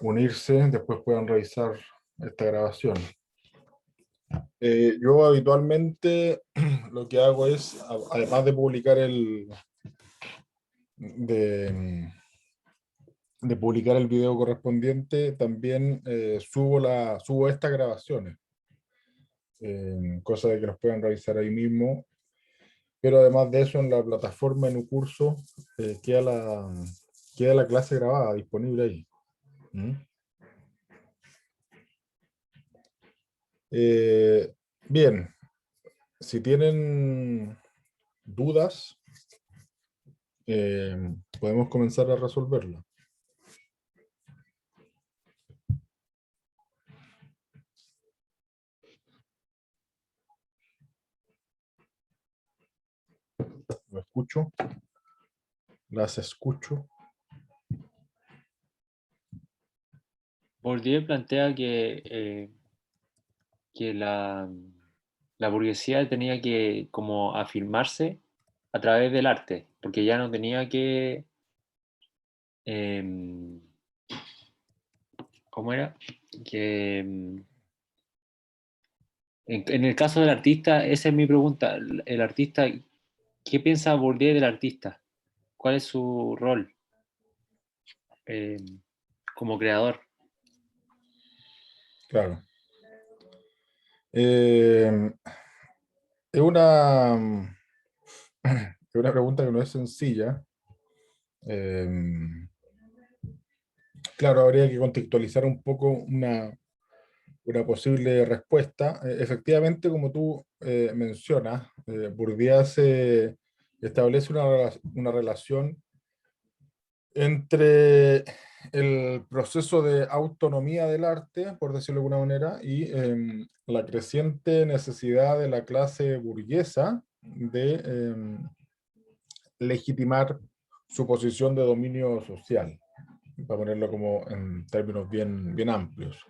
unirse, después puedan revisar esta grabación. Yo habitualmente lo que hago es, además de publicar de, de publicar el video correspondiente, también subo estas grabaciones, cosa de que los puedan revisar ahí mismo. Pero además de eso, en la plataforma, en un curso, queda la clase grabada, disponible ahí. ¿Mm? Bien, si tienen dudas, podemos comenzar a resolverla. Lo escucho, las escucho. Bourdieu plantea que la burguesía tenía que como afirmarse a través del arte, porque ya no tenía que, em, ¿cómo era? Que en el caso del artista, esa es mi pregunta, el artista, ¿qué piensa Bourdieu del artista? ¿Cuál es su rol como creador? Claro. Eh, es una, es una pregunta que no es sencilla. Eh, claro, habría que contextualizar un poco una posible respuesta. Efectivamente, como tú mencionas, Bourdieu establece una relación entre el proceso de autonomía del arte, por decirlo de alguna manera, y la creciente necesidad de la clase burguesa de legitimar su posición de dominio social, para ponerlo como en términos bien amplios.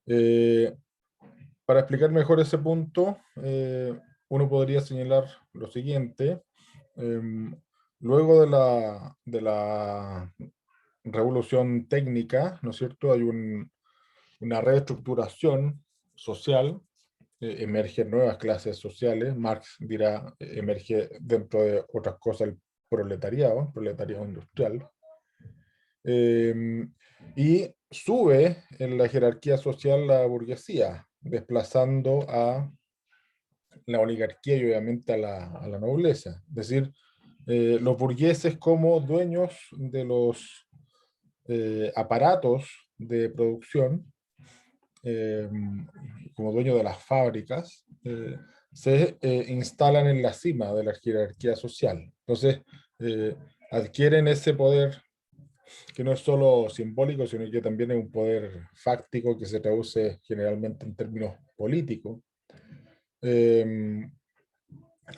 Eh, para explicar mejor ese punto, uno podría señalar lo siguiente. Luego de la revolución técnica, ¿no es cierto? Hay una reestructuración social, emergen nuevas clases sociales. Marx dirá, emerge dentro de otras cosas el proletariado industrial. Y sube en la jerarquía social la burguesía, desplazando a la oligarquía y obviamente a la nobleza. Es decir, los burgueses como dueños de los aparatos de producción, eh, como dueños de las fábricas, se instalan en la cima de la jerarquía social. Entonces, adquieren ese poder que no es solo simbólico, sino que también es un poder fáctico que se traduce generalmente en términos políticos. Eh,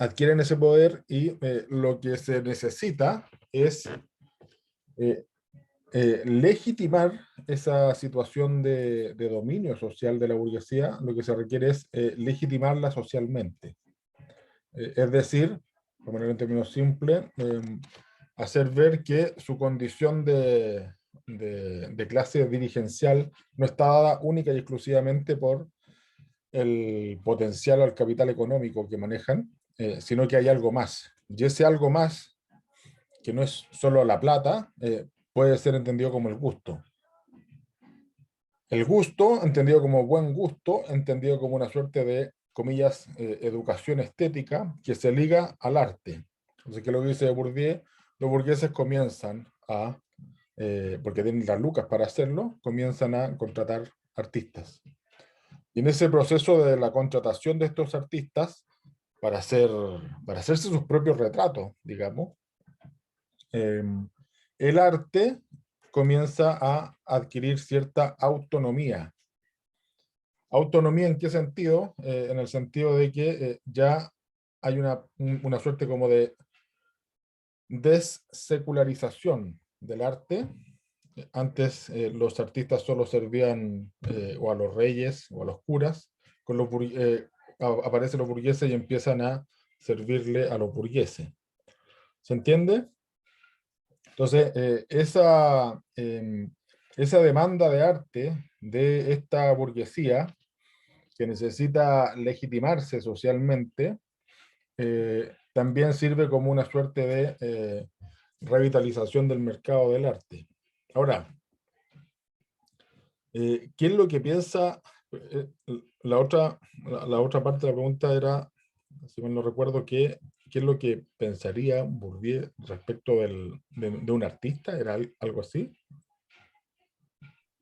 Adquieren ese poder y lo que se necesita es eh, legitimar esa situación de dominio social de la burguesía. Lo que se requiere es legitimarla socialmente. Es decir, de manera en términos simples, hacer ver que su condición de clase dirigencial no está dada única y exclusivamente por el potencial al capital económico que manejan, sino que hay algo más. Y ese algo más, que no es solo la plata, puede ser entendido como el gusto. El gusto, entendido como buen gusto, entendido como una suerte de, comillas, educación estética que se liga al arte. Entonces, ¿qué es lo que dice Bourdieu? Los burgueses comienzan porque tienen las lucas para hacerlo, comienzan a contratar artistas. Y en ese proceso de la contratación de estos artistas, para, hacer, para hacerse sus propios retratos, digamos, eh, el arte comienza a adquirir cierta autonomía. ¿Autonomía en qué sentido? En el sentido de que ya hay una suerte como de dessecularización del arte. Antes los artistas solo servían o a los reyes o a los curas, aparecen los burgueses y empiezan a servirle a los burgueses. ¿Se entiende? Entonces, esa demanda de arte de esta burguesía que necesita legitimarse socialmente, también sirve como una suerte de revitalización del mercado del arte. Ahora, ¿qué es lo que piensa? eh, la otra parte de la pregunta era, si mal no recuerdo, ¿qué es lo que pensaría Bourdieu respecto de un artista? ¿Era algo así?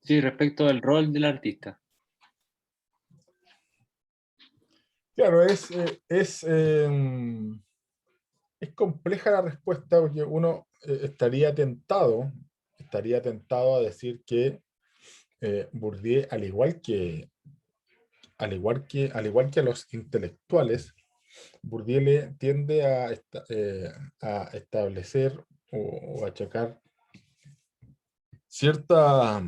Sí, respecto al rol del artista. Claro, es compleja la respuesta porque uno estaría tentado a decir que Bourdieu, al igual que a los intelectuales, Bourdieu le tiende a establecer o achacar cierta,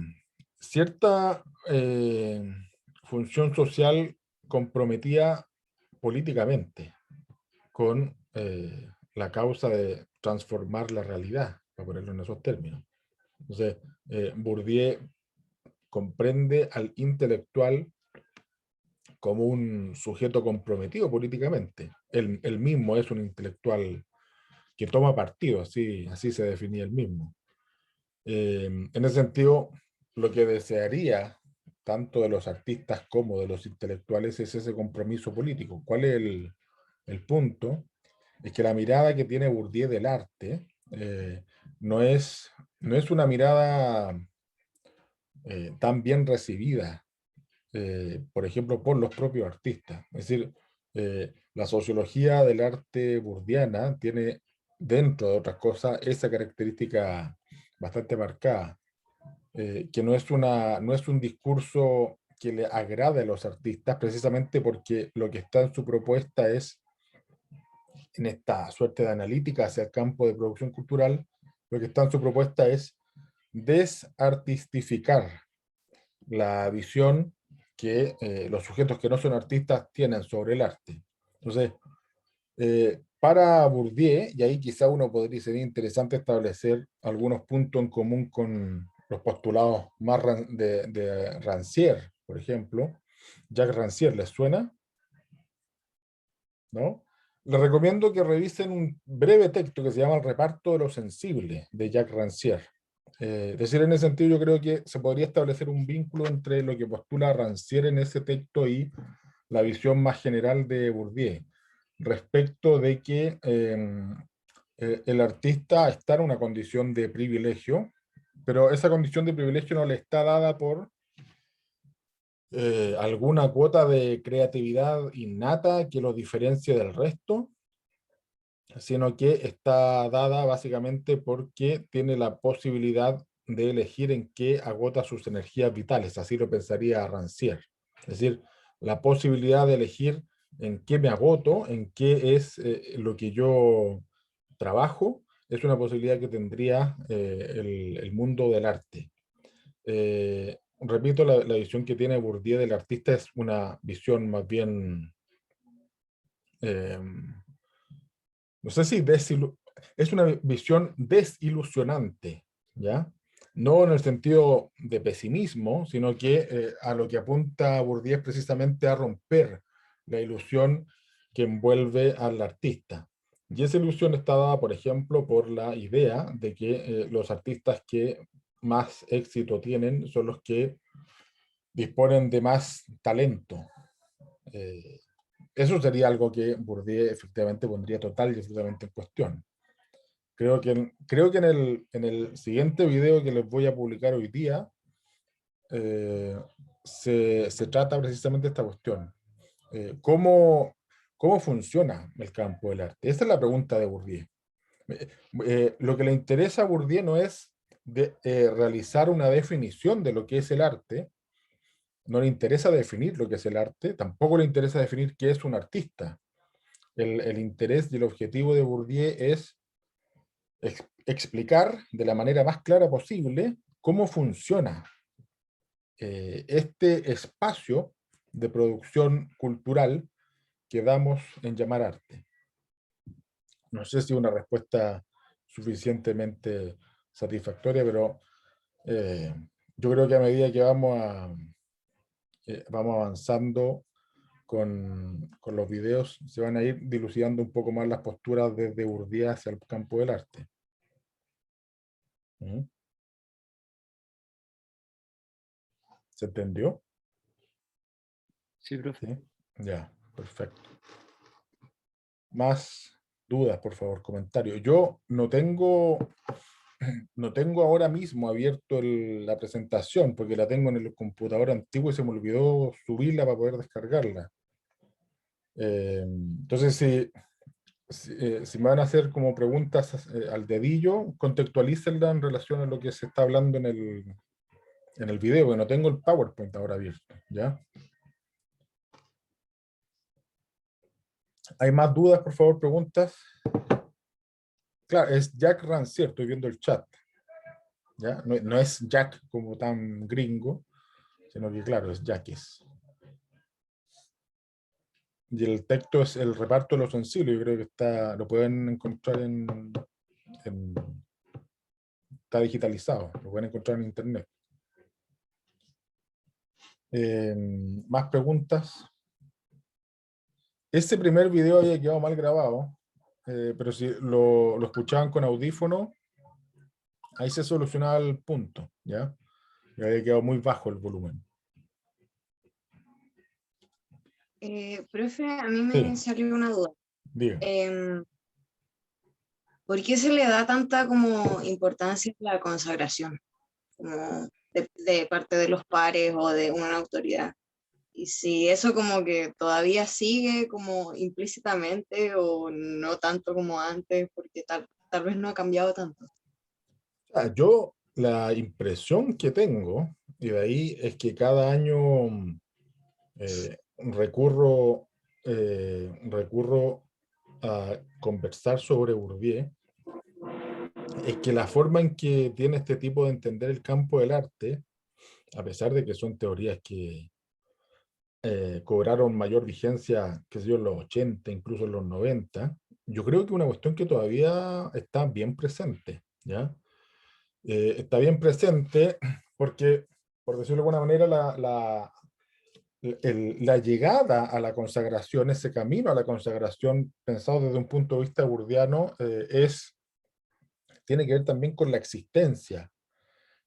cierta función social comprometida políticamente con la causa de transformar la realidad, para ponerlo en esos términos. Entonces, Bourdieu comprende al intelectual como un sujeto comprometido políticamente. Él mismo es un intelectual que toma partido, así se definía él mismo. En ese sentido, lo que desearía tanto de los artistas como de los intelectuales es ese compromiso político. ¿Cuál es el punto? Es que la mirada que tiene Bourdieu del arte no es, no es una mirada tan bien recibida, por ejemplo, por los propios artistas. Es decir, la sociología del arte burdiana tiene, dentro de otras cosas, esa característica bastante marcada, que no es un discurso que le agrade a los artistas, precisamente porque lo que está en su propuesta es, en esta suerte de analítica hacia el campo de producción cultural, lo que está en su propuesta es desartistificar la visión que los sujetos que no son artistas tienen sobre el arte. Entonces, para Bourdieu, y ahí quizá uno podría, sería interesante establecer algunos puntos en común con los postulados más de Rancière, por ejemplo. Jacques Rancière, ¿les suena? ¿No? Les recomiendo que revisen un breve texto que se llama El reparto de lo sensible, de Jacques Rancière. Es decir, en ese sentido yo creo que se podría establecer un vínculo entre lo que postula Rancière en ese texto y la visión más general de Bourdieu, respecto de que el artista está en una condición de privilegio, pero esa condición de privilegio no le está dada por alguna cuota de creatividad innata que lo diferencie del resto, sino que está dada básicamente porque tiene la posibilidad de elegir en qué agota sus energías vitales, así lo pensaría Rancière. Es decir, la posibilidad de elegir en qué me agoto, en qué es lo que yo trabajo, es una posibilidad que tendría el mundo del arte. Repito, la visión que tiene Bourdieu del artista es una visión más bien eh, no sé si es una visión desilusionante, ¿ya? No en el sentido de pesimismo, sino que a lo que apunta Bourdieu es precisamente a romper la ilusión que envuelve al artista. Y esa ilusión está dada, por ejemplo, por la idea de que los artistas que más éxito tienen son los que disponen de más talento. Eh, Eso sería algo que Bourdieu efectivamente pondría total y absolutamente en cuestión. Creo que en el siguiente video que les voy a publicar hoy día eh, se trata precisamente de esta cuestión. ¿Cómo, cómo funciona el campo del arte? Esa es la pregunta de Bourdieu. Lo que le interesa a Bourdieu no es realizar una definición de lo que es el arte, no le interesa definir lo que es el arte, tampoco le interesa definir qué es un artista. El interés y el objetivo de Bourdieu es explicar de la manera más clara posible cómo funciona este espacio de producción cultural que damos en llamar arte. No sé si una respuesta suficientemente satisfactoria, pero yo creo que a medida que vamos avanzando con los videos, se van a ir dilucidando un poco más las posturas desde Bourdieu hacia el campo del arte. ¿Mm? ¿Se entendió? Sí, profe. Sí. Ya, perfecto. Más dudas, por favor, comentarios. Yo no tengo ahora mismo abierto la presentación porque la tengo en el computador antiguo y se me olvidó subirla para poder descargarla. Entonces, si me van a hacer como preguntas al dedillo, contextualícenla en relación a lo que se está hablando en el video, porque no tengo el PowerPoint ahora abierto, ¿ya? ¿Hay más dudas, por favor, preguntas? Claro, es Jack Rancière, estoy viendo el chat, ¿ya? No es Jack como tan gringo, sino que, claro, es Jackes. Y el texto es el reparto de los utensilios, yo creo que lo pueden encontrar está digitalizado, lo pueden encontrar en internet. Más preguntas. Ese primer video había quedado mal grabado, pero si lo escuchaban con audífono, ahí se solucionaba el punto, ¿ya? Y había quedado muy bajo el volumen. Profe, a mí me Sí, salió una duda. diga. ¿Por qué se le da tanta como importancia a la consagración, como de parte de los pares o de una autoridad? Y si eso como que todavía sigue como implícitamente o no tanto como antes, porque tal vez no ha cambiado tanto. Yo la impresión que tengo, y de ahí es que cada año recurro a conversar sobre Bourdieu, es que la forma en que tiene este tipo de entender el campo del arte, a pesar de que son teorías que cobraron mayor vigencia, qué sé yo, en los 80, incluso en los 90, yo creo que una cuestión que todavía está bien presente, ¿ya? Está bien presente porque, por decirlo de alguna manera, la llegada a la consagración, ese camino a la consagración, pensado desde un punto de vista burdiano, tiene que ver también con la existencia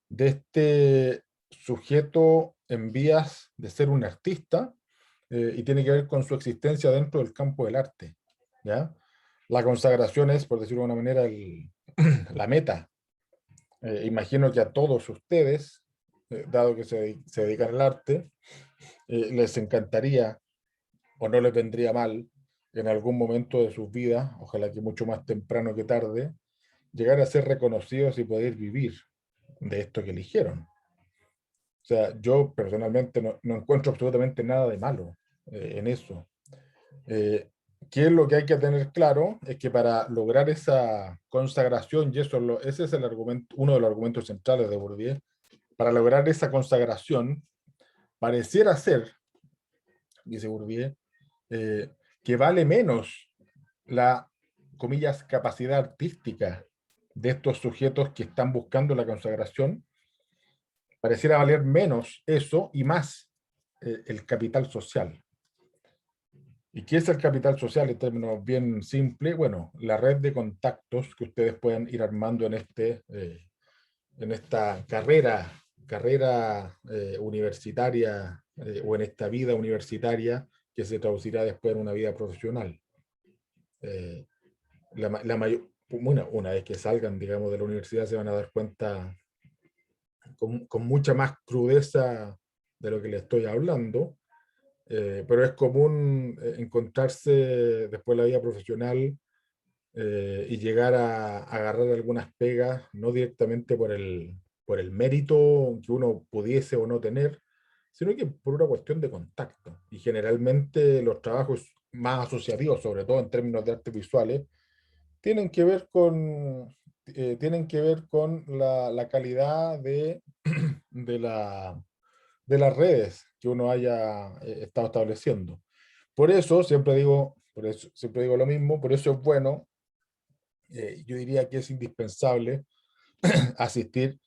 de este sujeto en vías de ser un artista, y tiene que ver con su existencia dentro del campo del arte, ¿ya? La consagración es, por decirlo de alguna manera, la meta. Imagino que a todos ustedes, dado que se dedican al arte, les encantaría o no les vendría mal en algún momento de sus vidas, ojalá que mucho más temprano que tarde, llegar a ser reconocidos y poder vivir de esto que eligieron. O sea, yo personalmente no encuentro absolutamente nada de malo en eso. Eh, ¿Qué es lo que hay que tener claro? Es que para lograr esa consagración, y ese es el argumento, uno de los argumentos centrales de Bourdieu, para lograr esa consagración, pareciera ser, dice Bourdieu, eh, que vale menos la, comillas, capacidad artística de estos sujetos que están buscando la consagración, pareciera valer menos eso y más el capital social. ¿Y qué es el capital social en términos bien simples? Bueno, la red de contactos que ustedes puedan ir armando en esta carrera universitaria, o en esta vida universitaria que se traducirá después en una vida profesional. Eh, bueno, una vez que salgan, digamos, de la universidad se van a dar cuenta con mucha más crudeza de lo que les estoy hablando, pero es común encontrarse después de la vida profesional y llegar a agarrar algunas pegas, no directamente por el mérito que uno pudiese o no tener, sino que por una cuestión de contacto. Y generalmente los trabajos más asociativos, sobre todo en términos de artes visuales, tienen que ver con la calidad de, la, de las redes que uno haya estado estableciendo. Por eso siempre digo lo mismo, por eso es bueno, yo diría que es indispensable asistir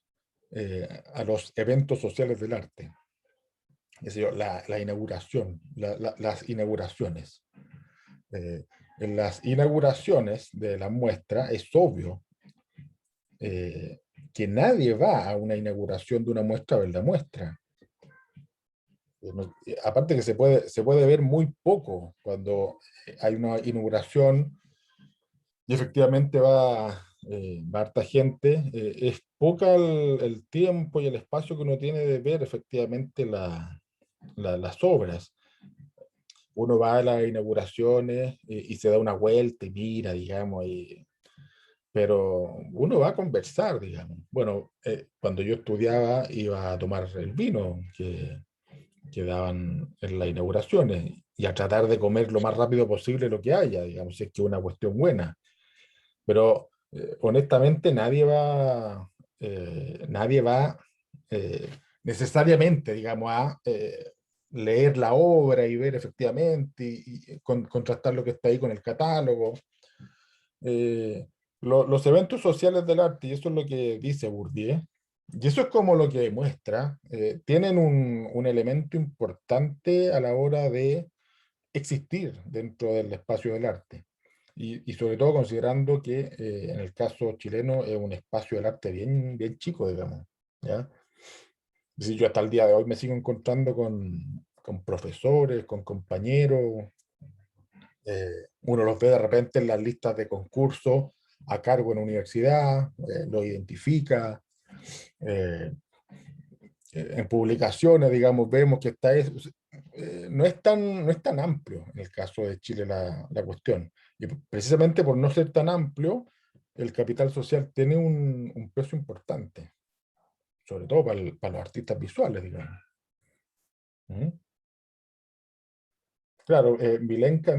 a los eventos sociales del arte. Es decir, la inauguración, las inauguraciones. En las inauguraciones de la muestra es obvio que nadie va a una inauguración de una muestra a ver la muestra. Aparte que se puede ver muy poco cuando hay una inauguración y efectivamente va harta gente. Es poca el tiempo y el espacio que uno tiene de ver efectivamente las obras. Uno va a las inauguraciones y se da una vuelta y mira, digamos, pero uno va a conversar, digamos. Bueno, cuando yo estudiaba iba a tomar el vino que daban en las inauguraciones y a tratar de comer lo más rápido posible lo que haya, digamos, si es que es una cuestión buena. Pero honestamente nadie va eh, necesariamente, digamos, a leer la obra y ver efectivamente y contrastar lo que está ahí con el catálogo. Los eventos sociales del arte, y eso es lo que dice Bourdieu, y eso es como lo que demuestra, tienen un elemento importante a la hora de existir dentro del espacio del arte. Y sobre todo considerando que en el caso chileno es un espacio del arte bien chico, digamos. ¿Ya? Es decir, yo hasta el día de hoy me sigo encontrando con profesores, con compañeros. Uno los ve de repente en las listas de concursos a cargo en la universidad, lo identifica. eh, en publicaciones, digamos, vemos que no es tan amplio en el caso de Chile la cuestión. Y precisamente por no ser tan amplio, el capital social tiene un peso importante, sobre todo para los artistas visuales, digamos. ¿Mm? Claro, Milenka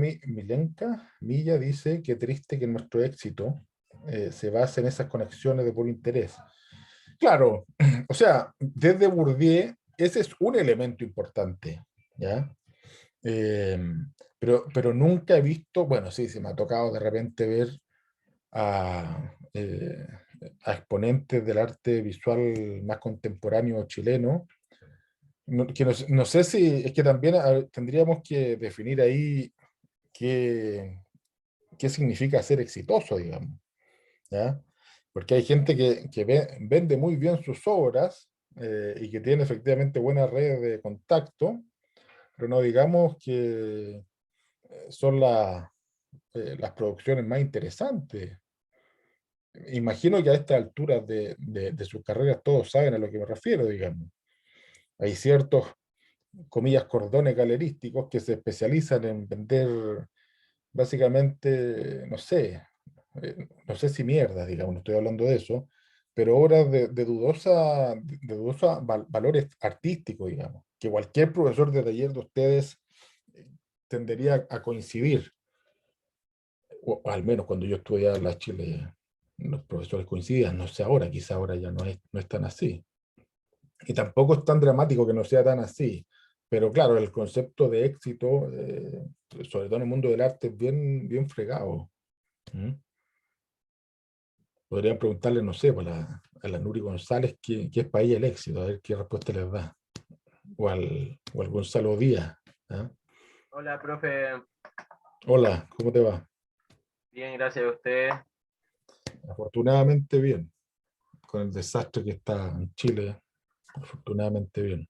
Milla dice que triste que nuestro éxito se base en esas conexiones de puro interés. Claro, o sea, desde Bourdieu, ese es un elemento importante, ¿ya? Eh, pero nunca he visto, bueno, sí, se me ha tocado de repente ver a, eh, a exponentes del arte visual más contemporáneo chileno, que no sé si, es que también tendríamos que definir ahí qué, qué significa ser exitoso, digamos, ¿ya? Porque hay gente que vende muy bien sus obras y que tiene efectivamente buenas redes de contacto, pero no digamos que son las producciones más interesantes. Imagino que a esta altura de sus carreras todos saben a lo que me refiero, digamos. Hay ciertos, comillas, cordones galerísticos que se especializan en vender básicamente, no sé si mierda, digamos, no estoy hablando de eso, pero obras de dudosa valores artísticos, digamos, que cualquier profesor de taller de ustedes eh, tendería a coincidir, o al menos cuando yo estudiaba en la Chile, los profesores coincidían, no sé ahora, quizá ahora ya no es tan así. Y tampoco es tan dramático que no sea tan así, pero claro, el concepto de éxito, sobre todo en el mundo del arte, es bien fregado. ¿Mm? Podrían preguntarle, no sé, pues, a la Nuri González qué es para ella el éxito, a ver qué respuesta les da. O al Gonzalo Díaz. ¿Ah? Hola, profe. Hola, ¿cómo te va? Bien, gracias a usted. Afortunadamente bien. Con el desastre que está en Chile, afortunadamente bien.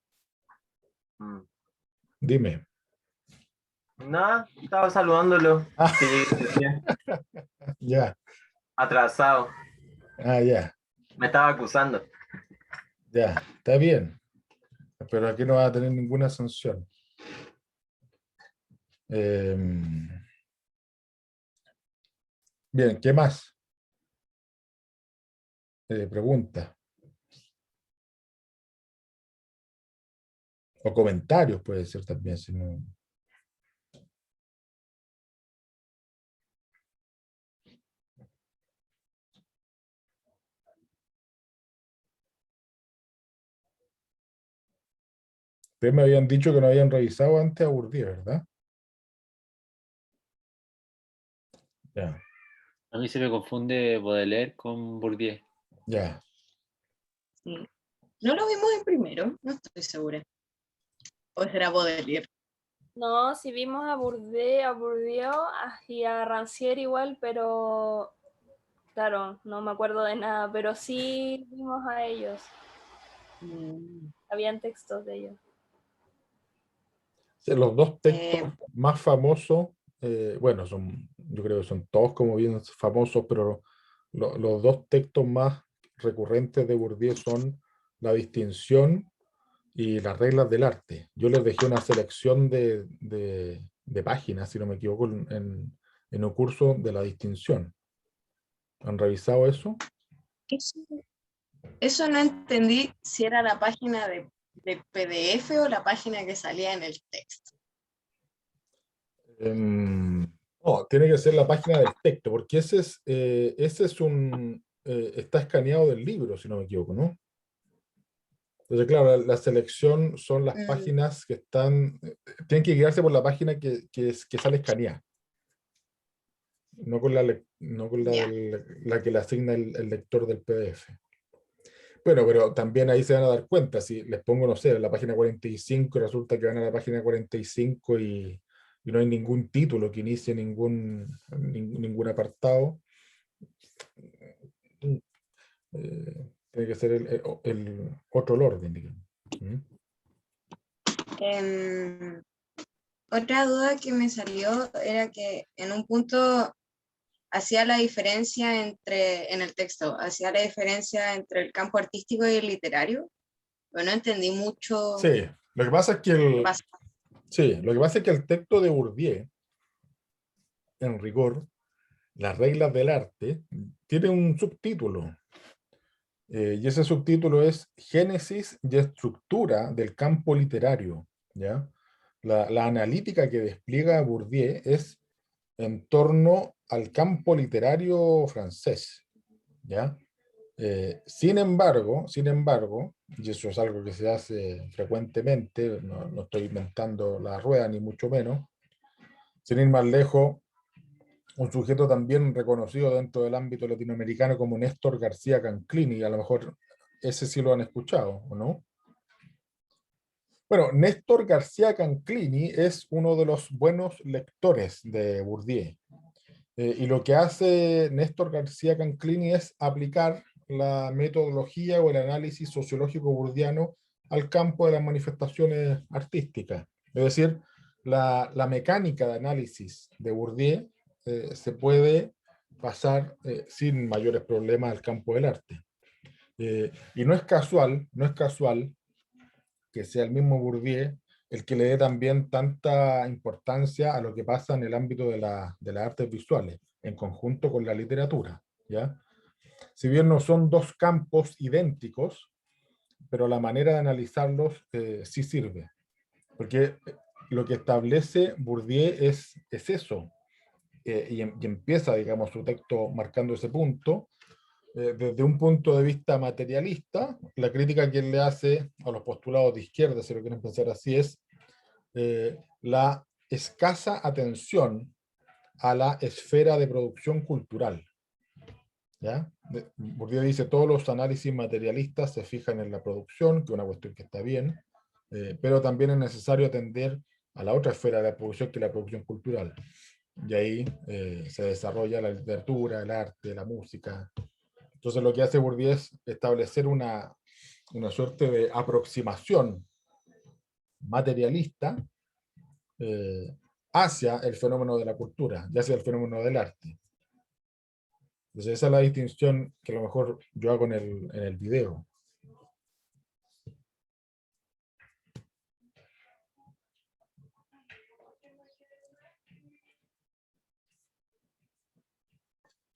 Mm. Dime. Nada, estaba saludándolo. Ah, Que llegué recién. ya, Atrasado. ya, Me estaba acusando. ya, está bien. Pero aquí no va a tener ninguna sanción. Bien, ¿qué más? Pregunta. O comentarios puede ser también, si no. Ustedes me habían dicho que no habían revisado antes a Bourdieu, ¿verdad? Ya, A mí se me confunde Baudelaire con Bourdieu. ya. Sí. ¿No lo vimos en primero? No estoy segura. ¿O será Baudelaire? No, sí vimos a Bourdieu y a Rancière igual, pero claro, no me acuerdo de nada, pero sí vimos a ellos. Habían textos de ellos. Sí, los dos textos Eh, más famosos, bueno, yo creo que son todos como bien famosos, pero los dos textos más recurrentes de Bourdieu son La distinción y Las reglas del arte. Yo les dejé una selección de páginas, si no me equivoco, en un curso de La distinción. ¿Han revisado eso? eso no entendí si era la página de PDF o la página que salía en el texto. No, tiene que ser la página del texto, porque ese es está escaneado del libro, si no me equivoco, ¿no? Entonces, claro, la selección son las páginas que están, tienen que guiarse por la página que sale escaneada, no con no con Ya. la que le asigna el lector del PDF. Bueno, pero también ahí se van a dar cuenta, si les pongo, no sé, la página 45 y resulta que van a la página 45 y no hay ningún título que inicie ningún apartado, tiene que ser el otro orden, digamos. ¿Mm? Otra duda que me salió era que en un punto hacía la diferencia en el texto, hacía la diferencia entre el campo artístico y el literario, pero no entendí mucho Sí, lo que pasa es que qué pasa. sí, lo que pasa es que el texto de Bourdieu, en rigor, Las reglas del arte, tiene un subtítulo. Y ese subtítulo es Génesis y estructura del campo literario. ¿Ya? La analítica que despliega Bourdieu es en torno al campo literario francés. ¿Ya? Sin embargo, y eso es algo que se hace frecuentemente, no estoy inventando la rueda ni mucho menos, sin ir más lejos, un sujeto también reconocido dentro del ámbito latinoamericano como Néstor García Canclini, a lo mejor ese sí lo han escuchado, ¿o no? Bueno, Néstor García Canclini es uno de los buenos lectores de Bourdieu. Y lo que hace Néstor García Canclini es aplicar la metodología o el análisis sociológico bourdiano al campo de las manifestaciones artísticas. Es decir, la mecánica de análisis de Bourdieu se puede pasar sin mayores problemas al campo del arte. Y no es casual que sea el mismo Bourdieu el que le dé también tanta importancia a lo que pasa en el ámbito de las artes visuales, en conjunto con la literatura, ¿ya? Si bien no son dos campos idénticos, pero la manera de analizarlos sí sirve, porque lo que establece Bourdieu es eso, y empieza, digamos, su texto marcando ese punto, desde un punto de vista materialista. La crítica que él le hace a los postulados de izquierda, si lo quieren pensar así, es la escasa atención a la esfera de producción cultural. ¿Ya? Bourdieu dice, todos los análisis materialistas se fijan en la producción, que es una cuestión que está bien, pero también es necesario atender a la otra esfera de la producción, que es la producción cultural. Y ahí se desarrolla la literatura, el arte, la música. Entonces lo que hace Bourdieu es establecer una suerte de aproximación materialista hacia el fenómeno de la cultura y hacia el fenómeno del arte. Entonces esa es la distinción que a lo mejor yo hago en el video.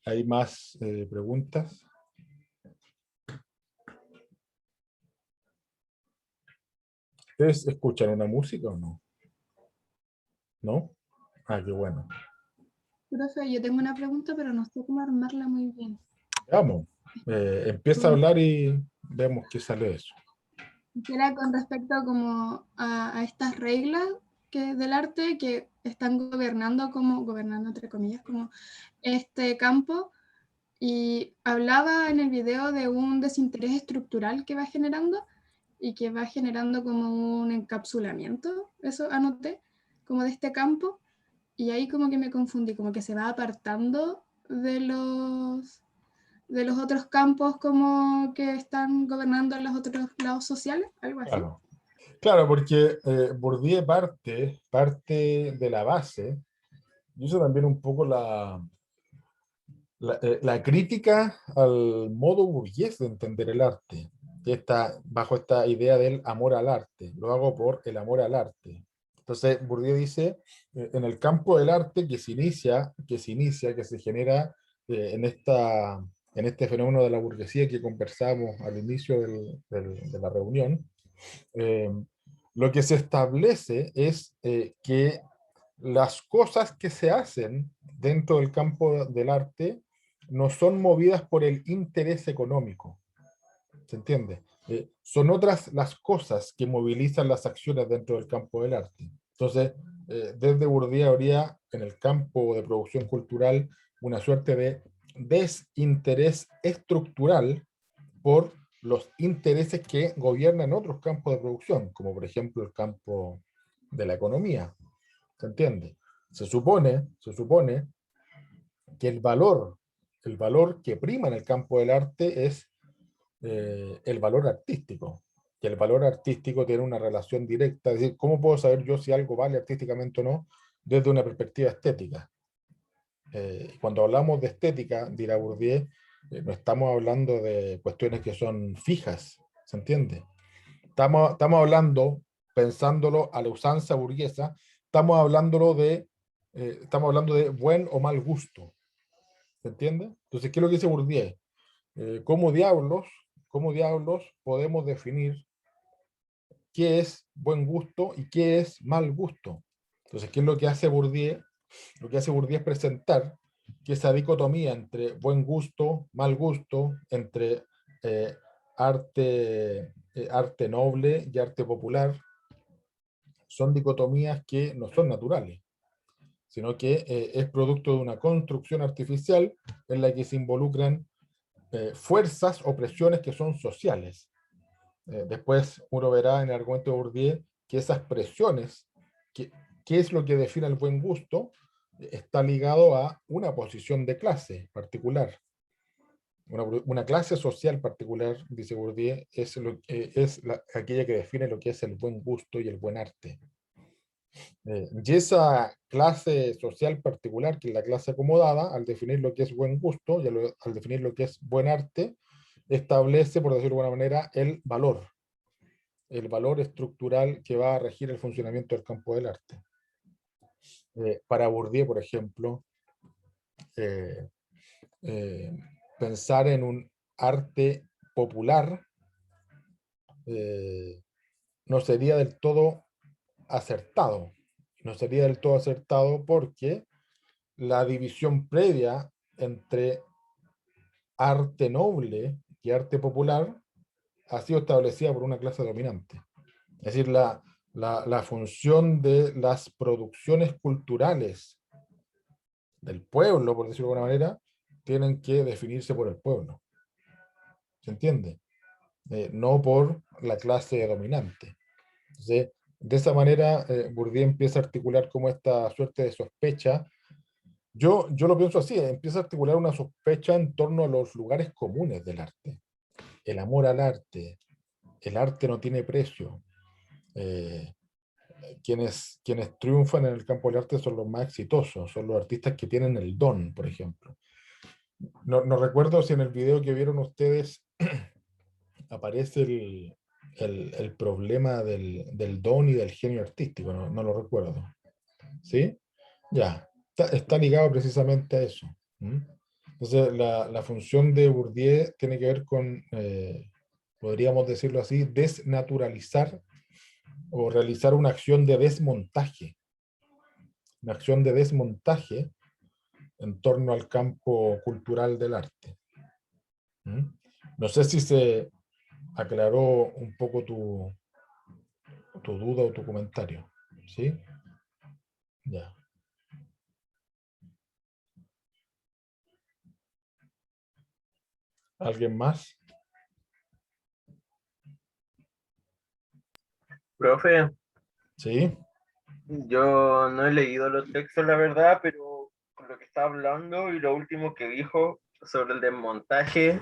¿Hay más preguntas? ¿Ustedes escuchan una música o no? ¿No? Ah, qué bueno. Profe, yo tengo una pregunta, pero no sé cómo armarla muy bien. Vamos, empieza a hablar y vemos qué sale de eso. Era con respecto como a estas reglas del arte que están gobernando entre comillas, como este campo, y hablaba en el video de un desinterés estructural que va generando, y que va generando como un encapsulamiento, eso anoté, como de este campo, y ahí como que me confundí, como que se va apartando de los otros campos como que están gobernando en los otros lados sociales, algo así. Claro, claro, porque Bourdieu parte de la base, y eso también un poco la crítica al modo burgués de entender el arte, que está bajo esta idea del amor al arte. Lo hago por el amor al arte. Entonces, Bourdieu dice, en el campo del arte que se genera en este fenómeno de la burguesía que conversamos al inicio de la reunión, eh, lo que se establece es que las cosas que se hacen dentro del campo del arte no son movidas por el interés económico. ¿Se entiende? Son otras las cosas que movilizan las acciones dentro del campo del arte. Entonces, desde Bourdieu habría en el campo de producción cultural una suerte de desinterés estructural por los intereses que gobiernan otros campos de producción, como por ejemplo el campo de la economía. ¿Se entiende? Se supone que el valor que prima en el campo del arte es el valor artístico. Que el valor artístico tiene una relación directa, es decir, ¿cómo puedo saber yo si algo vale artísticamente o no? Desde una perspectiva estética. Cuando hablamos de estética, dirá Bourdieu, no estamos hablando de cuestiones que son fijas, ¿se entiende? Estamos hablando, pensándolo a la usanza burguesa, estamos hablando de buen o mal gusto, ¿se entiende? Entonces, ¿qué es lo que dice Bourdieu? ¿Cómo diablos podemos definir qué es buen gusto y qué es mal gusto? Entonces, ¿qué es lo que hace Bourdieu? Lo que hace Bourdieu es presentar que esa dicotomía entre buen gusto, mal gusto, entre eh, arte noble y arte popular, son dicotomías que no son naturales, sino que es producto de una construcción artificial en la que se involucran fuerzas o presiones que son sociales. Después uno verá en el argumento de Bourdieu que esas presiones, ¿qué es lo que define el buen gusto? Está ligado a una posición de clase particular. Una clase social particular, dice Bourdieu, es aquella que define lo que es el buen gusto y el buen arte. Y esa clase social particular, que es la clase acomodada, al definir lo que es buen gusto y al definir lo que es buen arte, establece, por decirlo de alguna manera, el valor estructural que va a regir el funcionamiento del campo del arte. Para Bourdieu, por ejemplo, eh, eh, pensar en un arte popular no sería del todo acertado. No sería del todo acertado porque la división previa entre arte noble y arte popular ha sido establecida por una clase dominante. Es decir, la función de las producciones culturales del pueblo, por decirlo de alguna manera, tienen que definirse por el pueblo. ¿Se entiende? No por la clase dominante. Entonces, de esa manera, Bourdieu empieza a articular como esta suerte de sospecha. Yo lo pienso así, empieza a articular una sospecha en torno a los lugares comunes del arte. El amor al arte, el arte no tiene precio. Eh, quienes triunfan en el campo del arte son los más exitosos, son los artistas que tienen el don, por ejemplo. No recuerdo si en el video que vieron ustedes aparece el problema del don y del genio artístico, no lo recuerdo. ¿Sí? Ya, está ligado precisamente a eso. ¿Mm? Entonces, la función de Bourdieu tiene que ver con, podríamos decirlo así, desnaturalizar o realizar una acción de desmontaje. Una acción de desmontaje en torno al campo cultural del arte. ¿Mm? No sé si se aclaró un poco tu duda o tu comentario. ¿Sí? Ya. ¿Alguien más? Profe, ¿Sí? yo no he leído los textos, la verdad, pero con lo que está hablando y lo último que dijo sobre el desmontaje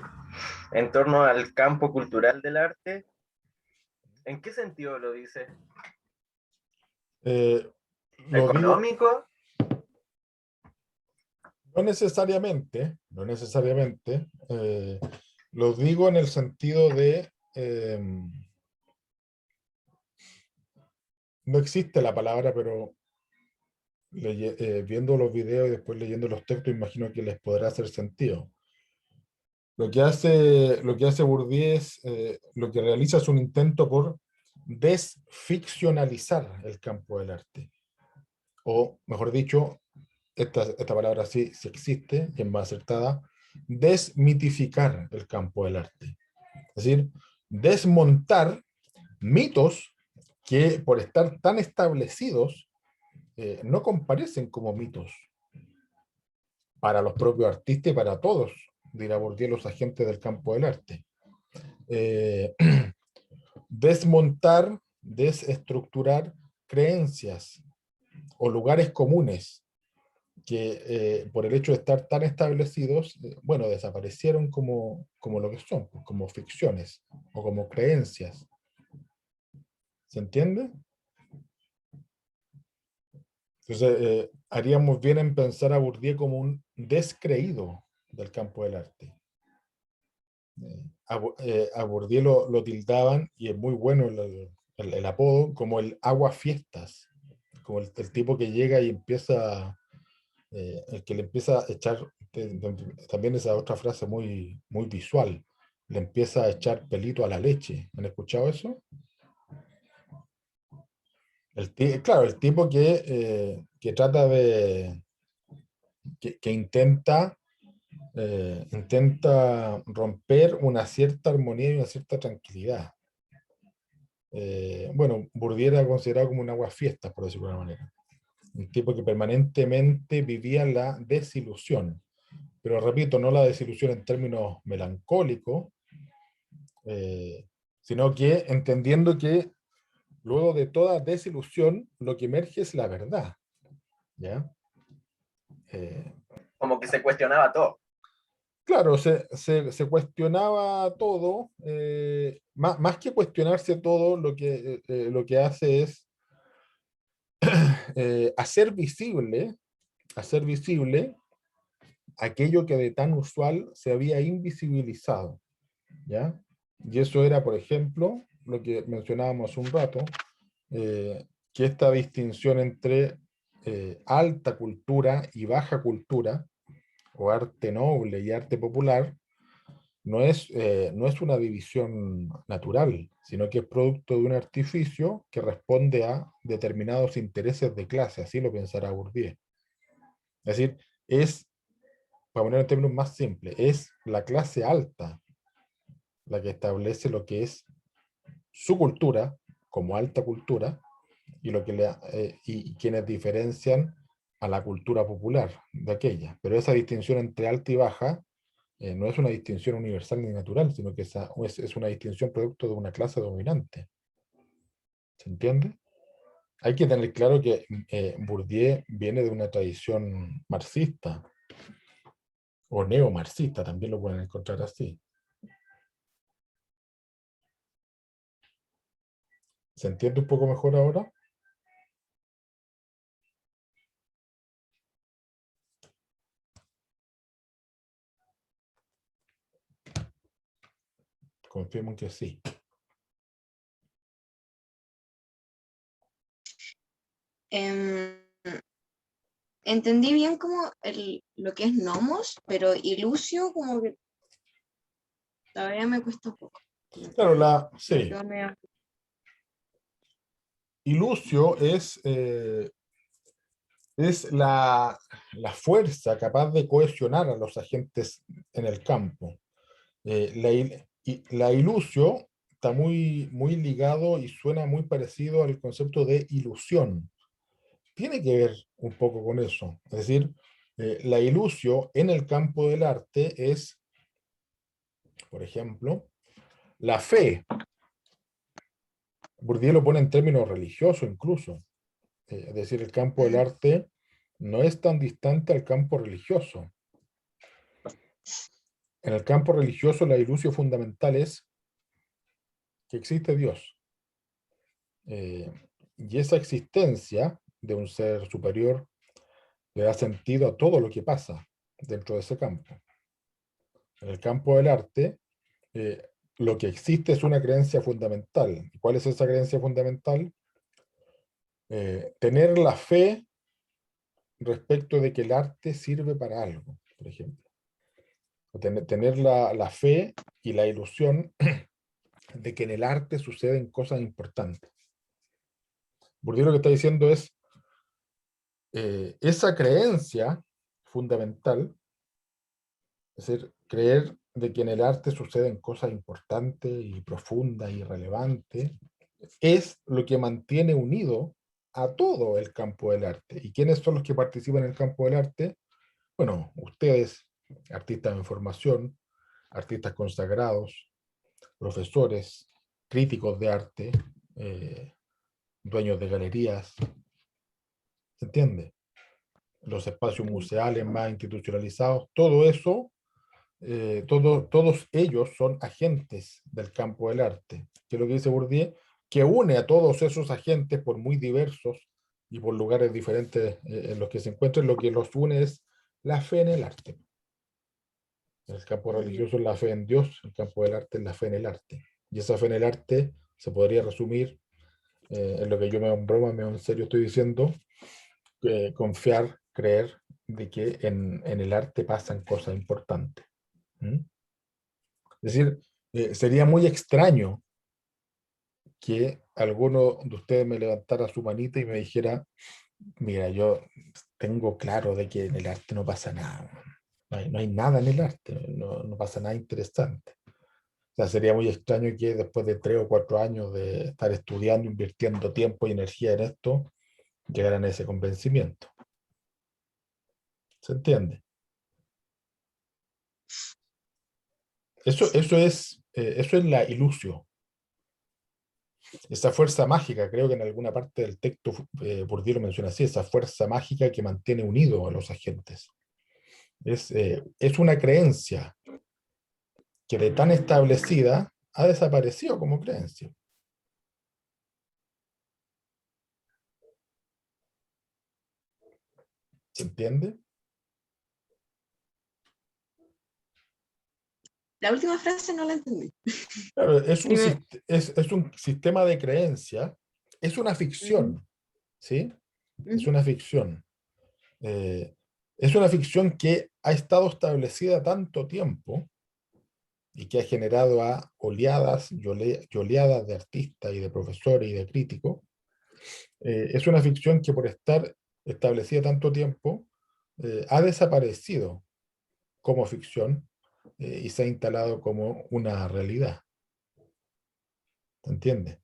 en torno al campo cultural del arte, ¿en qué sentido lo dice? Eh, lo digo, ¿Económico? no necesariamente, lo digo en el sentido de, no existe la palabra, pero viendo los videos y después leyendo los textos, imagino que les podrá hacer sentido. Lo que hace Bourdieu es, lo que realiza es un intento por desficcionalizar el campo del arte. O, mejor dicho, esta palabra sí existe y es más acertada, desmitificar el campo del arte. Es decir, desmontar mitos que por estar tan establecidos no comparecen como mitos para los propios artistas y para todos, dirá Bourdieu, los agentes del campo del arte. Eh, desmontar, desestructurar creencias o lugares comunes que por el hecho de estar tan establecidos, bueno, desaparecieron como lo que son, pues, como ficciones o como creencias. ¿Se entiende? Entonces, haríamos bien en pensar a Bourdieu como un descreído del campo del arte. A Bourdieu lo tildaban, y es muy bueno el apodo, como el aguafiestas, como el tipo que llega y empieza, el que le empieza a echar, también esa otra frase muy visual, le empieza a echar pelito a la leche. ¿Han escuchado eso? Claro, el tipo que trata de, que intenta romper una cierta armonía y una cierta tranquilidad. Bueno, Bourdieu era considerado como un aguafiestas, por decirlo de alguna manera. Un tipo que permanentemente vivía la desilusión. Pero repito, no la desilusión en términos melancólicos, sino que entendiendo que luego de toda desilusión, lo que emerge es la verdad. ¿Ya? Como que se cuestionaba todo. Claro, se cuestionaba todo, más que cuestionarse todo, lo que hace es hacer visible aquello que de tan usual se había invisibilizado, ¿ya? Y eso era, por ejemplo, lo que mencionábamos hace un rato, que esta distinción entre alta cultura y baja cultura, o arte noble y arte popular, no es una división natural, sino que es producto de un artificio que responde a determinados intereses de clase, así lo pensará Bourdieu. Es decir, para poner en términos más simples, es la clase alta la que establece lo que es su cultura como alta cultura y, y quienes diferencian a la cultura popular de aquella. Pero esa distinción entre alta y baja no es una distinción universal ni natural, sino que es una distinción producto de una clase dominante. ¿Se entiende? Hay que tener claro que Bourdieu viene de una tradición marxista o neomarxista, también lo pueden encontrar así. ¿Se entiende un poco mejor ahora? Confirmo que sí. Entendí bien como lo que es nomos, pero ilusio como que todavía me cuesta un poco. Claro, Me sí. quedo medio- Ilusio es la fuerza capaz de cohesionar a los agentes en el campo. La ilusio está muy ligado y suena muy parecido al concepto de ilusión. Tiene que ver un poco con eso. Es decir, la ilusio en el campo del arte es, por ejemplo, la fe. Bourdieu lo pone en términos religiosos incluso. Es decir, el campo del arte no es tan distante al campo religioso. En el campo religioso la ilusión fundamental es que existe Dios. Eh, y esa existencia de un ser superior le da sentido a todo lo que pasa dentro de ese campo. En el campo del arte, lo que existe es una creencia fundamental. ¿Y cuál es esa creencia fundamental? Tener la fe respecto de que el arte sirve para algo, por ejemplo. O tener la fe y la ilusión de que en el arte suceden cosas importantes. Bourdieu lo que está diciendo es, esa creencia fundamental, es decir, creer de que en el arte suceden cosas importantes y profundas y relevantes, es lo que mantiene unido a todo el campo del arte. ¿Y quiénes son los que participan en el campo del arte? Bueno, ustedes, artistas en formación, artistas consagrados, profesores, críticos de arte, eh, dueños de galerías, ¿se entiende? Los espacios museales más institucionalizados, todo eso, todos ellos son agentes del campo del arte. ¿Qué es lo que dice Bourdieu? Que une a todos esos agentes, por muy diversos y por lugares diferentes en los que se encuentren, lo que los une es la fe en el arte. En el campo religioso es la fe en Dios, en el campo del arte es la fe en el arte. Y esa fe en el arte se podría resumir en lo que yo me en broma, me en serio estoy diciendo, confiar, creer de que en el arte pasan cosas importantes. ¿Mm? Es decir, sería muy extraño que alguno de ustedes me levantara su manita y me dijera, mira, yo tengo claro de que en el arte no pasa nada. No hay nada en el arte, no pasa nada interesante. O sea, sería muy extraño que después de 3 o 4 años de estar estudiando, invirtiendo tiempo y energía en esto, llegaran a ese convencimiento. ¿Se entiende? Eso es la ilusión. Esa fuerza mágica, creo que en alguna parte del texto Bourdieu lo menciona así, esa fuerza mágica que mantiene unidos a los agentes. Es una creencia que de tan establecida ha desaparecido como creencia. ¿Se entiende? La última frase no la entendí. Claro, es Dime. un sistema de creencia, es una ficción, ¿sí? Es una ficción. Eh, es una ficción que ha estado establecida tanto tiempo y que ha generado a oleadas y oleadas de artistas y de profesores y de críticos. Es una ficción que por estar establecida tanto tiempo ha desaparecido como ficción y se ha instalado como una realidad. ¿Se entiende?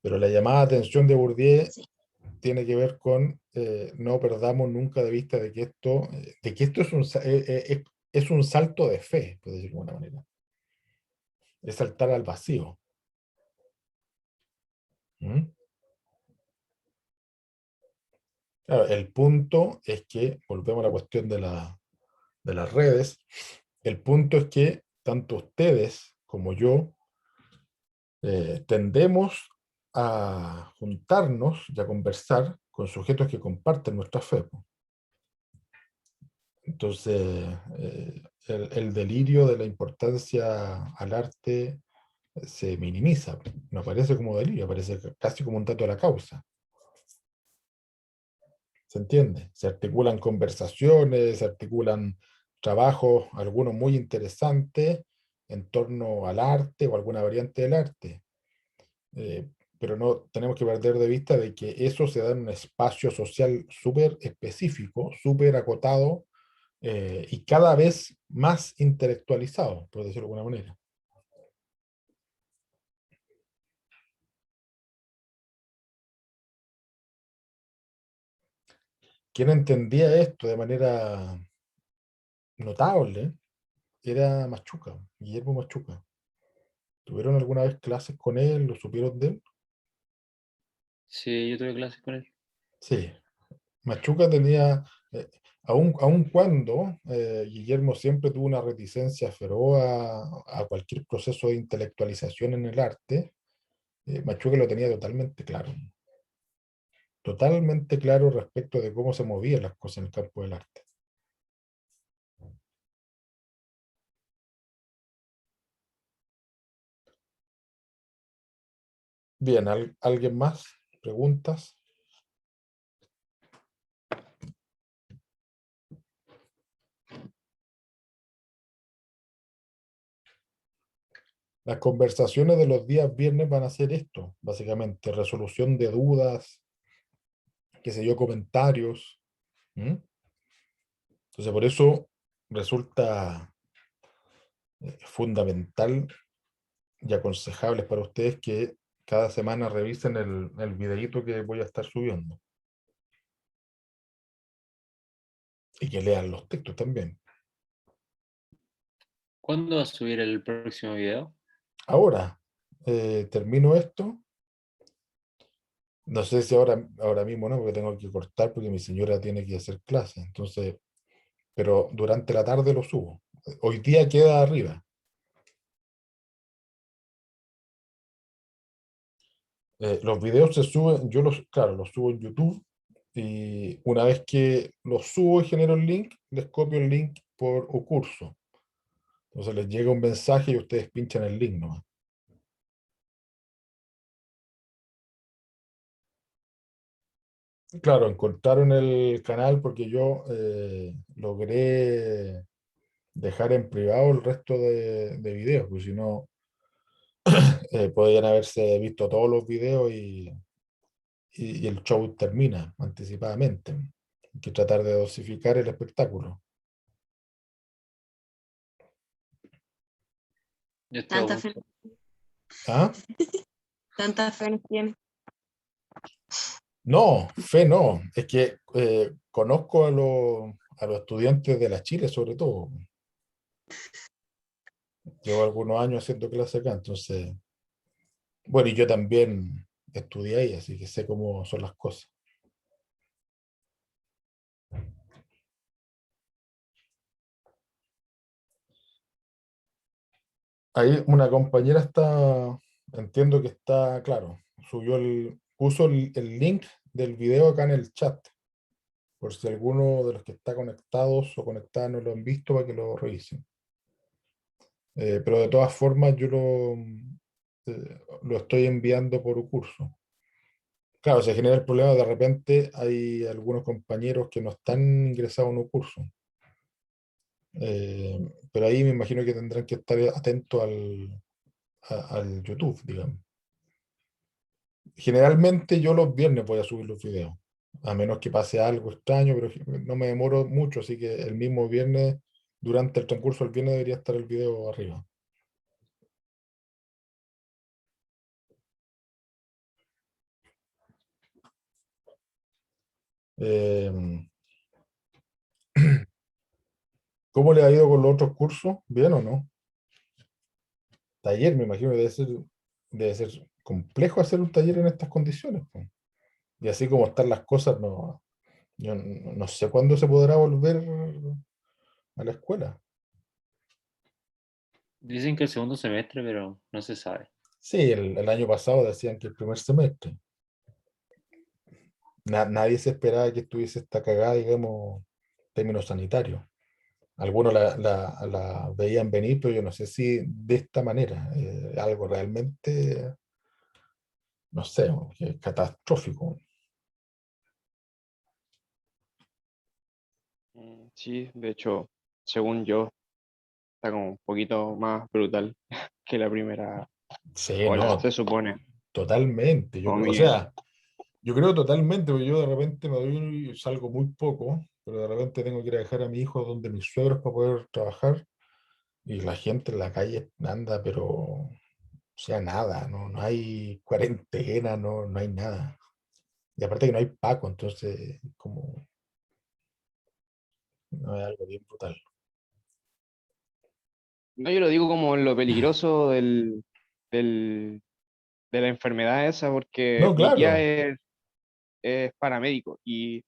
Pero la llamada atención de Bourdieu Sí. tiene que ver con no perdamos nunca de vista de que esto es un salto de fe, por decirlo de alguna manera. Es saltar al vacío. ¿Mm? Claro, el punto es que, volvemos a la cuestión de las redes, el punto es que tanto ustedes como yo tendemos a juntarnos y a conversar con sujetos que comparten nuestra fe. Entonces, el delirio de la importancia al arte se minimiza, no aparece como delirio, aparece casi como un dato de la causa. ¿Se entiende? Se articulan conversaciones, se articulan trabajos, algunos muy interesantes, en torno al arte o alguna variante del arte. Pero no tenemos que perder de vista de que eso se da en un espacio social súper específico, súper acotado, y cada vez más intelectualizado, por decirlo de alguna manera. Quien entendía esto de manera notable era Machuca, Guillermo Machuca. ¿Tuvieron alguna vez clases con él? ¿Lo supieron de él? Sí, yo tuve clases con él. Sí. Machuca tenía, aun cuando Guillermo siempre tuvo una reticencia feroz a cualquier proceso de intelectualización en el arte, Machuca lo tenía totalmente claro respecto de cómo se movían las cosas en el campo del arte. Bien, ¿alguien más? ¿Preguntas? Las conversaciones de los días viernes van a ser esto, básicamente, resolución de dudas, qué sé yo, comentarios. ¿Mm? Entonces, por eso resulta fundamental y aconsejable para ustedes que cada semana revisen el videíto que voy a estar subiendo y que lean los textos también. ¿Cuándo va a subir el próximo video? Ahora, termino esto. No sé si ahora mismo no, porque tengo que cortar porque mi señora tiene que hacer clase. Entonces, pero durante la tarde lo subo. Hoy día queda arriba. Los videos se suben, claro, los subo en YouTube y una vez que los subo y genero el link, les copio el link por curso. Entonces les llega un mensaje y ustedes pinchan el link nomás. Claro, encontraron el canal porque yo logré dejar en privado el resto de videos, porque si no, podrían haberse visto todos los videos y el show termina anticipadamente. Hay que tratar de dosificar el espectáculo. Yo estoy a Tanta fe, punto. ¿Ah? tanta fe nos tiene. No, fe no. Es que conozco a los estudiantes de la Chile, sobre todo. Llevo algunos años haciendo clase acá, entonces, bueno, y yo también estudié ahí, así que sé cómo son las cosas. Ahí una compañera entiendo que está, claro, puso el link del video acá en el chat, por si alguno de los que está conectados o conectadas no lo han visto, para que lo revisen. Pero de todas formas yo lo estoy enviando por curso. Claro, se genera el problema, de repente hay algunos compañeros que no están ingresados en un curso. Pero ahí me imagino que tendrán que estar atentos al YouTube, digamos. Generalmente yo los viernes voy a subir los videos, a menos que pase algo extraño, pero no me demoro mucho, así que el mismo viernes, durante el transcurso del viernes, debería estar el video arriba. Eh, ¿Cómo le ha ido con los otros cursos? ¿Bien o no? Taller, me imagino que debe ser complejo hacer un taller en estas condiciones, pues. Y así como están las cosas, no, yo no sé cuándo se podrá volver a la escuela. Dicen que el segundo semestre, pero no se sabe. Sí, el año pasado decían que el primer semestre. Nadie se esperaba que estuviese esta cagada, digamos, en términos sanitarios. Algunos la veían venir, pero yo no sé si de esta manera. Algo realmente, no sé, que es catastrófico. Sí, de hecho, según yo, está como un poquito más brutal que la primera Sí, ola, no, se supone. totalmente. O Comillas. sea, yo creo totalmente, porque yo de repente salgo muy poco, pero de repente tengo que ir a dejar a mi hijo donde mis suegros para poder trabajar, y la gente en la calle anda, pero, o sea, nada, no hay cuarentena, no hay nada. Y aparte que no hay Paco, entonces, como, no es algo bien brutal. No, yo lo digo como lo peligroso de la enfermedad esa, porque No, mi tía claro. es paramédico y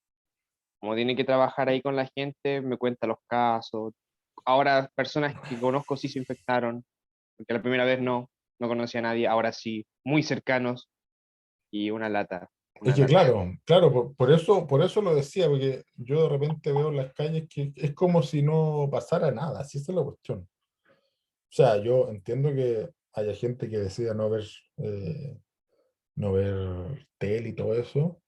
como tiene que trabajar ahí con la gente, me cuenta los casos. Ahora personas que conozco sí se infectaron, porque la primera vez no conocía a nadie, ahora sí, muy cercanos y una lata, Es una que lata. claro, claro, por eso lo decía, porque yo de repente veo en las calles que es como si no pasara nada, así es la cuestión. O sea, yo entiendo que haya gente que decida eh, no ver tele y todo eso,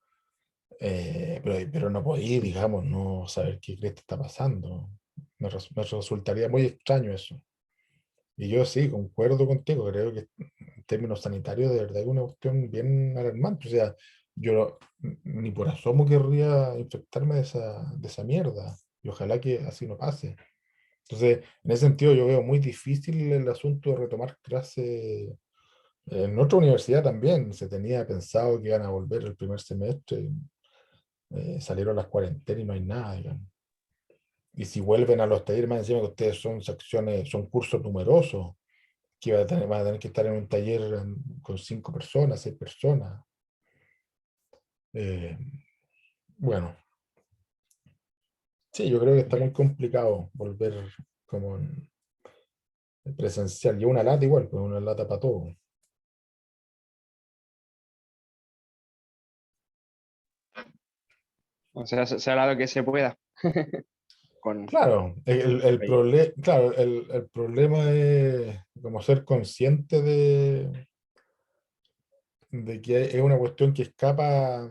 pero no podía, digamos, no saber qué crees que está pasando. Me resultaría muy extraño eso. Y yo sí, concuerdo contigo, creo que en términos sanitarios de verdad es una cuestión bien alarmante. O sea, yo ni por asomo querría infectarme de esa mierda. Y ojalá que así no pase. Entonces, en ese sentido yo veo muy difícil el asunto de retomar clases. En otra universidad también se tenía pensado que iban a volver el primer semestre. Salieron las cuarentenas y no hay nada, digamos. Y si vuelven a los talleres, más encima que ustedes son secciones, son cursos numerosos, que van a tener que estar en un taller con 5 personas, 6 personas. Eh, bueno, sí, yo creo que está muy complicado volver como en presencial. Y una lata igual, pues una lata para todo. O sea, se hará lo que se pueda con Claro, claro, el problema es como ser consciente de que es una cuestión que escapa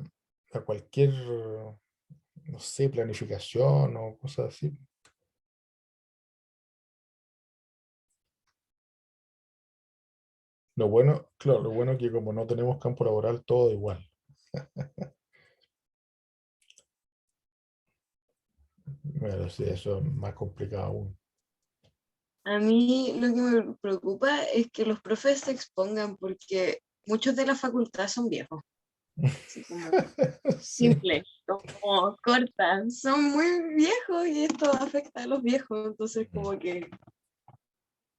a cualquier, no sé, planificación o cosas así. Lo bueno, claro, lo bueno es que como no tenemos campo laboral, todo igual. Bueno, sí, eso es más complicado aún. A mí lo que me preocupa es que los profes se expongan porque muchos de la facultad son viejos, así como Sí. simple, como cortan, son muy viejos y esto afecta a los viejos, entonces como que,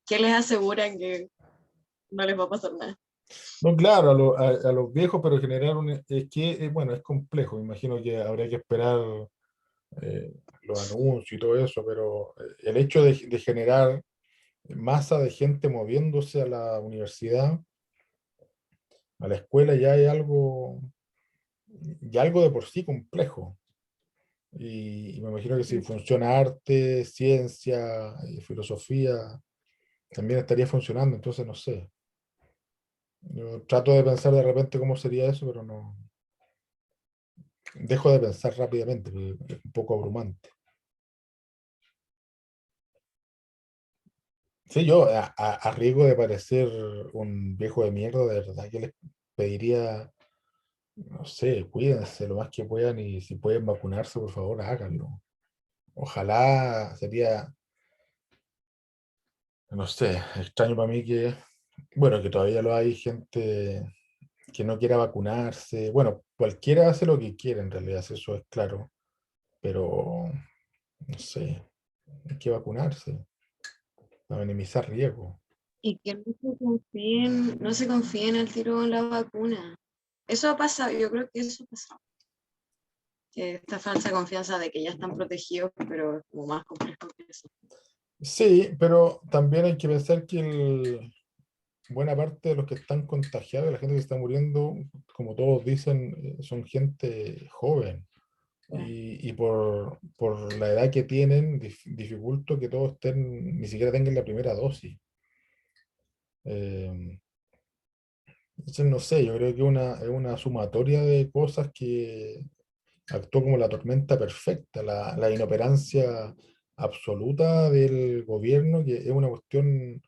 ¿qué les aseguran que no les va a pasar nada? No, claro, a los viejos, pero generar es que, bueno, es complejo. Me imagino que habría que esperar los anuncios y todo eso, pero el hecho de generar masa de gente moviéndose a la universidad, a la escuela, ya algo de por sí complejo. Y me imagino que si funciona arte, ciencia, filosofía, también estaría funcionando, entonces no sé. Yo trato de pensar de repente cómo sería eso, pero no. Dejo de pensar rápidamente, porque es un poco abrumante. Sí, yo a riesgo de parecer un viejo de mierda, de verdad que les pediría, no sé, cuídense lo más que puedan y si pueden vacunarse, por favor, háganlo. Ojalá sería, no sé, extraño para mí que, bueno, que todavía lo hay gente que no quiera vacunarse. Bueno, cualquiera hace lo que quiere en realidad, eso es claro, pero no sé, hay que vacunarse para minimizar riesgos. Y que no se confíen al tiro en la vacuna. Eso ha pasado, yo creo que eso ha pasado. Que esta falsa confianza de que ya están protegidos, pero es como más complejo que eso. Sí, pero también hay que pensar que buena parte de los que están contagiados, la gente que está muriendo, como todos dicen, son gente joven. Y por la edad que tienen, dificulto que todos ni siquiera tengan la primera dosis. Eh, entonces, no sé, yo creo que es una sumatoria de cosas que actuó como la tormenta perfecta, la inoperancia absoluta del gobierno, que es una cuestión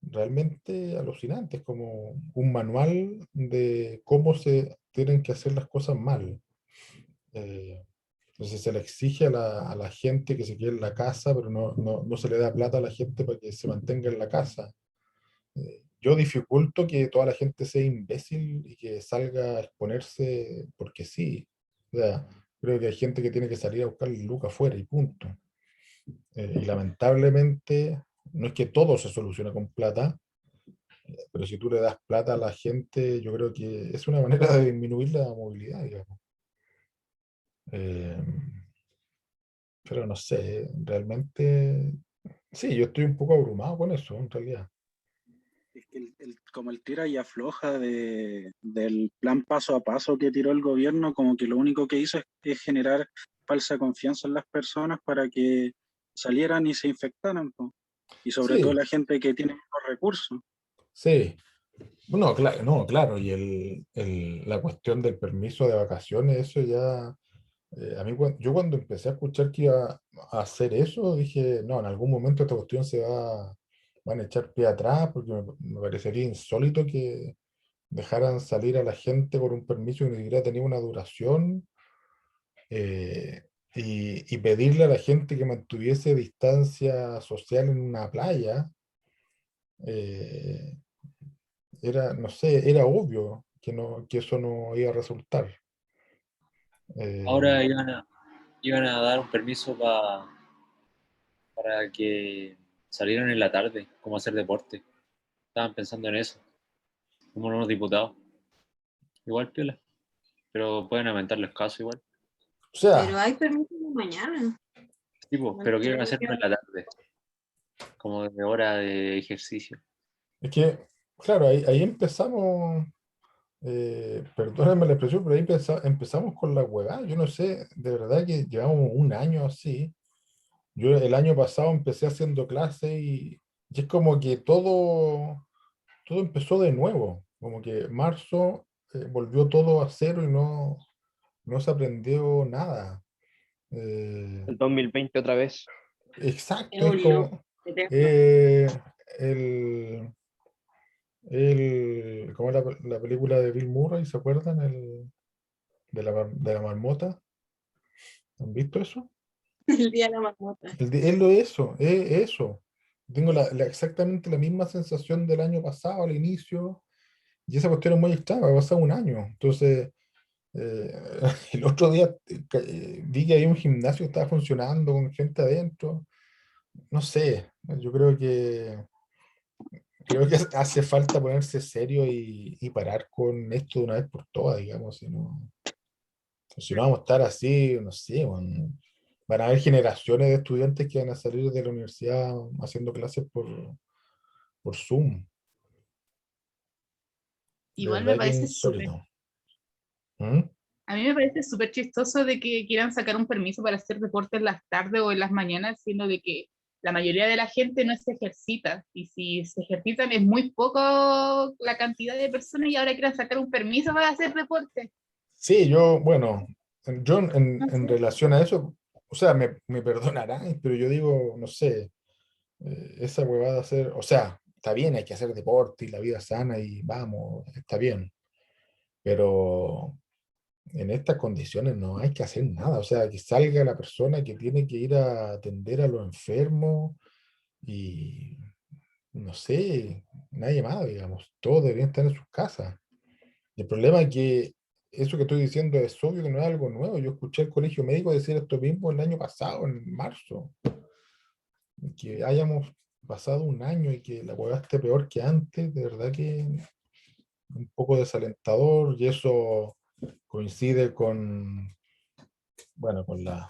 realmente alucinante, es como un manual de cómo se tienen que hacer las cosas mal. Eh, entonces se le exige a la gente que se quede en la casa, pero no se le da plata a la gente para que se mantenga en la casa. Yo dificulto que toda la gente sea imbécil y que salga a exponerse porque sí. O sea, creo que hay gente que tiene que salir a buscar el lucas afuera y punto. Y lamentablemente, no es que todo se solucione con plata, Pero si tú le das plata a la gente, yo creo que es una manera de disminuir la movilidad, digamos. Eh, pero no sé, realmente, sí, yo estoy un poco abrumado con eso, en realidad. Es que como el tira y afloja del plan paso a paso que tiró el gobierno, como que lo único que hizo es generar falsa confianza en las personas para que salieran y se infectaran, po. Y sobre todo Sí, la gente que tiene los recursos. sí. No, claro, no, claro, y la cuestión del permiso de vacaciones, eso ya, a mí, yo cuando empecé a escuchar que iba a hacer eso, dije, no, en algún momento esta cuestión van a echar pie atrás, porque me parecería insólito que dejaran salir a la gente por un permiso que ni siquiera tenía una duración, y pedirle a la gente que mantuviese distancia social en una playa. eh, no sé, era obvio que eso no iba a resultar. Ahora Eh, iban a dar un permiso para que salieran en la tarde, como hacer deporte. Estaban pensando en eso, como unos diputados. Igual piola, pero pueden aumentar los casos igual. o Pero sea, hay permiso de mañana. Tipo, pero quieren hacerlo en la tarde, como de hora de ejercicio. es que, claro, ahí empezamos, perdóname la expresión, pero ahí empezamos con la huevada. Yo no sé, de verdad que llevamos un año así. Yo el año pasado empecé haciendo clase y es como que todo empezó de nuevo. Como que marzo volvió todo a cero y no se aprendió nada. Eh, El 2020 otra vez. Es exacto, es un loop como eterno. eh, el, ¿cómo es la película de Bill Murray? ¿Se acuerdan? De la marmota. ¿Han visto eso? El día de la marmota. Es lo eso, es eso. Tengo exactamente la misma sensación del año pasado, al inicio, y esa cuestión es muy extraña, ha pasado un año. Entonces, eh, el otro día vi que había un gimnasio que estaba funcionando con gente adentro. No sé, yo creo que hace falta ponerse serio y parar con esto de una vez por todas, digamos, si no vamos a estar así, no sé, van a haber generaciones de estudiantes que van a salir de la universidad haciendo clases por Zoom. De Igual me verdad que es parece súper, insólito. ¿Mm? a mí me parece súper chistoso de que quieran sacar un permiso para hacer deporte en las tardes o en las mañanas, siendo de que la mayoría de la gente no se ejercita. Y si se ejercitan es muy poco la cantidad de personas y ahora quieren sacar un permiso para hacer deporte. Sí, bueno, yo en, No en sé. relación a eso, o sea, me perdonarán, pero yo digo, no sé, esa huevada hacer, o sea, está bien, hay que hacer deporte y la vida sana y vamos, está bien, pero en estas condiciones no hay que hacer nada, o sea, que salga la persona que tiene que ir a atender a los enfermos y no sé, nadie más, digamos, todos deberían estar en sus casas. El problema es que eso que estoy diciendo es obvio que no es algo nuevo. Yo escuché al colegio médico decir esto mismo el año pasado, en marzo, que hayamos pasado un año y que la hueá esté peor que antes, de verdad que un poco desalentador y eso coincide bueno, con la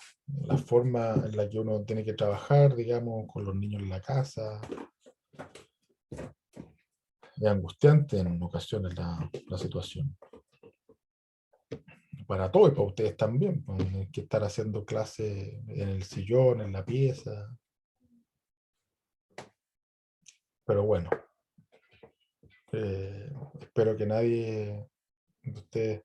forma en la que uno tiene que trabajar, digamos, con los niños en la casa. Es angustiante en ocasiones la situación. Para todos y para ustedes también, pues, hay que estar haciendo clases en el sillón, en la pieza. Pero bueno, espero que nadie de ustedes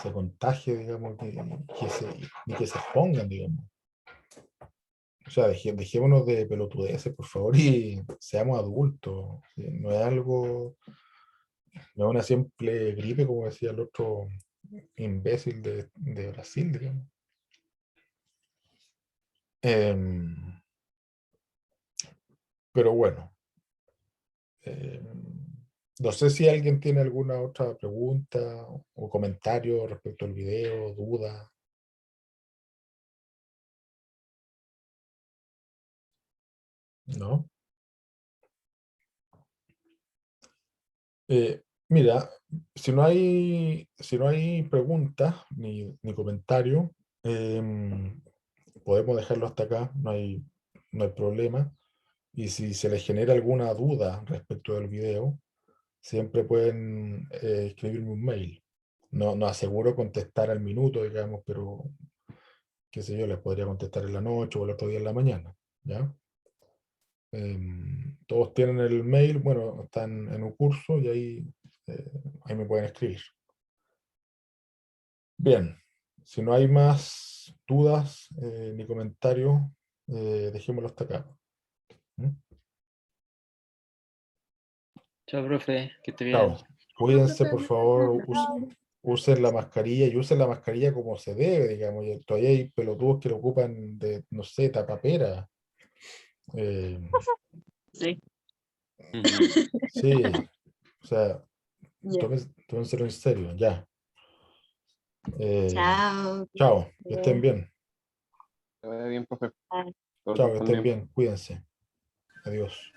se contagie, digamos, ni que se expongan, digamos. O sea, dejémonos de pelotudeces, por favor, y seamos adultos. No es algo, no es una simple gripe, como decía el otro imbécil de Brasil, digamos. Em, pero bueno, no sé si alguien tiene alguna otra pregunta o comentario respecto al video, duda. ¿No? Mira, si no hay preguntas ni comentarios, podemos dejarlo hasta acá, no hay problema. Y si se les genera alguna duda respecto del video, siempre pueden escribirme un mail. No aseguro contestar al minuto, digamos, pero qué sé yo, les podría contestar en la noche o el otro día en la mañana, ¿ya? Todos tienen el mail, bueno, están en un curso y ahí me pueden escribir. Bien, si no hay más dudas ni comentarios, dejémoslo hasta acá. ¿Mm? Chao, profe, que esté bien. Chao. Cuídense, por Profe, favor, chao. usen la mascarilla y usen la mascarilla como se debe, digamos. Y todavía hay pelotudos que lo ocupan de, no sé, tapapera. Eh, Sí. Ujú. sí, o sea, Ya. tómenselo en serio, ya. Chao. Chao, que estén bien. Que vaya bien, profe. Ah. Todos Chao, que estén también. bien, cuídense. Adiós.